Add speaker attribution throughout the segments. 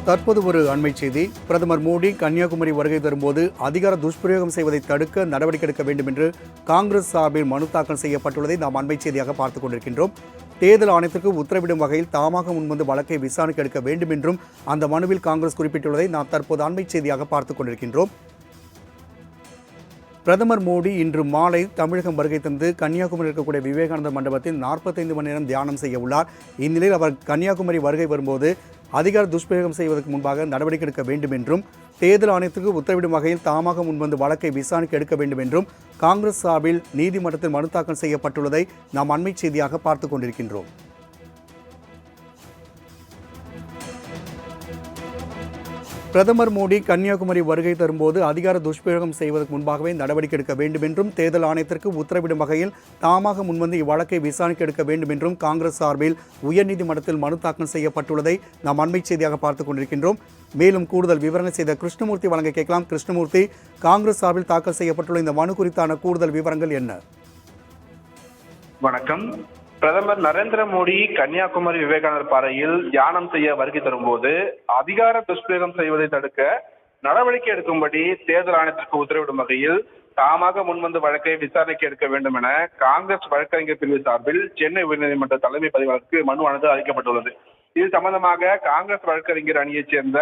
Speaker 1: தற்போது ஒரு அண்மை செய்தி. பிரதமர் மோடி கன்னியாகுமரி வருகை தரும்போது அதிகார துஷ்பிரயோகம் செய்வதை தடுக்க நடவடிக்கை எடுக்க வேண்டும் என்று காங்கிரஸ் சார்பில் மனு தாக்கல் செய்யப்பட்டுள்ளதை நாம் அண்மை செய்தியாக பார்த்துக் கொண்டிருக்கின்றோம். தேர்தல் ஆணையத்திற்கு உத்தரவிடும் வகையில் தாமாக முன்வந்து வழக்கை விசாரணைக்கு எடுக்க வேண்டும் என்றும் அந்த மனுவில் காங்கிரஸ் குறிப்பிட்டுள்ளதை நாம் தற்போது அண்மை செய்தியாக பார்த்துக் கொண்டிருக்கின்றோம். பிரதமர் மோடி இன்று மாலை தமிழகம் வருகை தந்து கன்னியாகுமரி இருக்கக்கூடிய விவேகானந்தர் மண்டபத்தில் 45 மணி நேரம் தியானம் செய்ய உள்ளார். இந்நிலையில் அவர் கன்னியாகுமரி வருகை வரும்போது அதிகார துஷ்பிரயோகம் செய்வதற்கு முன்பாக நடவடிக்கை எடுக்க வேண்டும் என்றும் தேர்தல் ஆணையத்திற்கு உத்தரவிடும் வகையில் தாமாக முன்வந்து வழக்கை விசாரணைக்கு எடுக்க வேண்டும் என்றும் காங்கிரஸ் சார்பில் நீதிமன்றத்தில் மனு தாக்கல் செய்யப்பட்டுள்ளதை நாம் அண்மை செய்தியாக பார்த்துக் கொண்டிருக்கின்றோம். பிரதமர் மோடி கன்னியாகுமரி வருகை தரும்போது அதிகார துஷ்பிரயோகம் செய்வதற்கு முன்பாகவே நடவடிக்கை எடுக்க வேண்டும் என்றும் தேர்தல் ஆணையத்திற்கு உத்தரவிடும் வகையில் தாமாக முன்வந்து இவ்வழக்கை விசாரணைக்கு எடுக்க வேண்டும் என்றும் காங்கிரஸ் சார்பில் உயர்நீதிமன்றத்தில் மனு தாக்கல் செய்யப்பட்டுள்ளதை நாம் அண்மை செய்தியாக பார்த்துக் கொண்டிருக்கின்றோம். மேலும் கூடுதல் விவரங்கள் செய்த கிருஷ்ணமூர்த்தி வழங்க கேட்கலாம். கிருஷ்ணமூர்த்தி, காங்கிரஸ் சார்பில் தாக்கல் செய்யப்பட்டுள்ள இந்த மனு குறித்தான கூடுதல் விவரங்கள் என்ன?
Speaker 2: வணக்கம். பிரதமர் நரேந்திர மோடி கன்னியாகுமரி விவேகானந்தர் பாறையில் தியானம் செய்ய வருகை தரும்போது அதிகார துஷ்பிரயோகம் செய்வதை தடுக்க நடவடிக்கை எடுக்கும்படி தேர்தல் ஆணையத்திற்கு உத்தரவிடும் வகையில் தாமாக முன்வந்து வழக்கை விசாரணைக்கு எடுக்க வேண்டும் என காங்கிரஸ் வழக்கறிஞர் பிரிவு சார்பில் சென்னை உயர்நீதிமன்ற தலைமை பதிவாளருக்கு மனு அளிக்கப்பட்டுள்ளது. இது சம்பந்தமாக காங்கிரஸ் வழக்கறிஞர் அணியைச் சேர்ந்த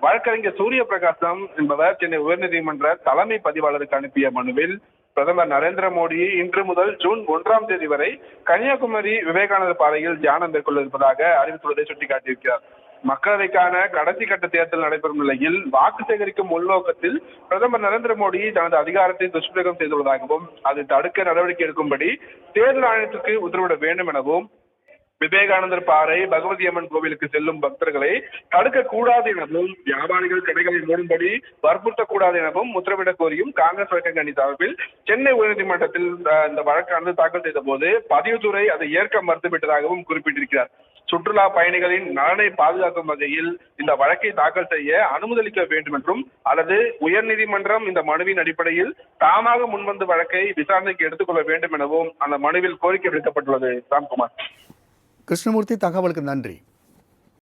Speaker 2: வழக்கறிஞர் சூரிய பிரகாசம் என்பவர் சென்னை உயர்நீதிமன்ற தலைமை பதிவாளருக்கு அனுப்பிய மனுவில் பிரதமர் நரேந்திர மோடி இன்று முதல் ஜூன் 1ஆம் தேதி வரை கன்னியாகுமரி விவேகானந்தர் பாறையில் தியானம் மேற்கொள்ள இருப்பதாக அறிவித்துள்ளதை சுட்டிக்காட்டியிருக்கிறார். மக்களவைக்கான கடைசி கட்ட தேர்தல் நடைபெறும் நிலையில் வாக்கு சேகரிக்கும் உள்நோக்கத்தில் பிரதமர் நரேந்திர மோடி தனது அதிகாரத்தை துஷ்பிரயோகம் செய்துள்ளதாகவும் அதை தடுக்க நடவடிக்கை எடுக்கும்படி தேர்தல் ஆணையத்திற்கு உத்தரவிட வேண்டும் எனவும் விவேகானந்தர் பாறை பகவதி அம்மன் கோவிலுக்கு செல்லும் பக்தர்களை தடுக்க கூடாது எனவும் வியாபாரிகள் கடைகளை மூடும்படி வற்புறுத்தக்கூடாது எனவும் உத்தரவிடக் கோரியும் காங்கிரஸ் வழக்கறிஞர் அணி சார்பில் சென்னை உயர்நீதிமன்றத்தில் இந்த வழக்கானது தாக்கல் செய்த போது பதிவுத்துறை அதை ஏற்க மறுத்துவிட்டதாகவும் குறிப்பிட்டிருக்கிறார். சுற்றுலா பயணிகளின் நலனை பாதுகாக்கும் வகையில் இந்த வழக்கை தாக்கல் செய்ய அனுமதிக்க வேண்டும் என்றும் அல்லது உயர்நீதிமன்றம் இந்த மனுவின் அடிப்படையில் தாமாக முன்வந்து வழக்கை விசாரணைக்கு எடுத்துக்கொள்ள வேண்டும் எனவும் அந்த மனுவில் கோரிக்கை விடுக்கப்பட்டுள்ளது. ராம்குமார்.
Speaker 1: கிருஷ்ணமூர்த்தி, தகவலுக்கு நன்றி.